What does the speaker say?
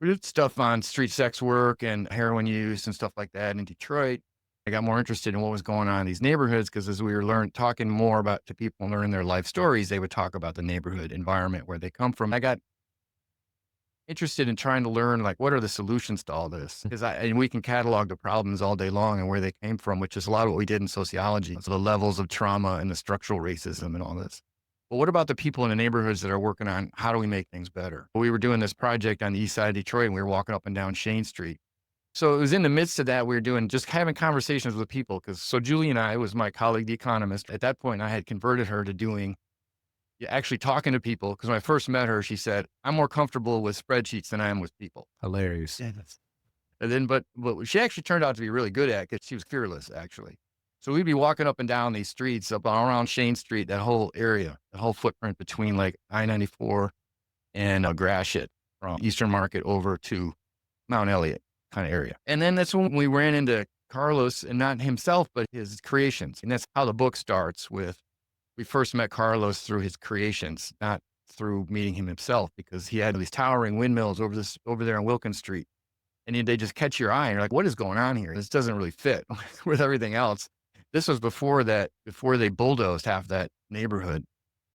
We did stuff on street sex work and heroin use and stuff like that in Detroit. I got more interested in what was going on in these neighborhoods because as we were talking more about to people and learning their life stories, they would talk about the neighborhood environment where they come from. I got interested in trying to learn like what are the solutions to all this because and we can catalog the problems all day long and where they came from, which is a lot of what we did in sociology. So the levels of trauma and the structural racism and all this. But what about the people in the neighborhoods that are working on how do we make things better? We were doing this project on the east side of Detroit and we were walking up and down Shane Street. So it was in the midst of that we were doing just having conversations with people because so Julie and I was my colleague, the economist. At that point, I had converted her to doing actually talking to people because when I first met her, she said, "I'm more comfortable with spreadsheets than I am with people." Hilarious. Yeah, and then, but what she actually turned out to be really good at because she was fearless, actually. So we'd be walking up and down these streets up around Shane Street, that whole area, the whole footprint between like I-94 and Gratiot, from Eastern Market over to Mount Elliott kind of area. And then that's when we ran into Carlos and not himself, but his creations. And that's how the book starts with, we first met Carlos through his creations, not through meeting him himself, because he had these towering windmills over there on Wilkins Street. And they just catch your eye and you're like, what is going on here? This doesn't really fit with everything else. This was before they bulldozed half that neighborhood.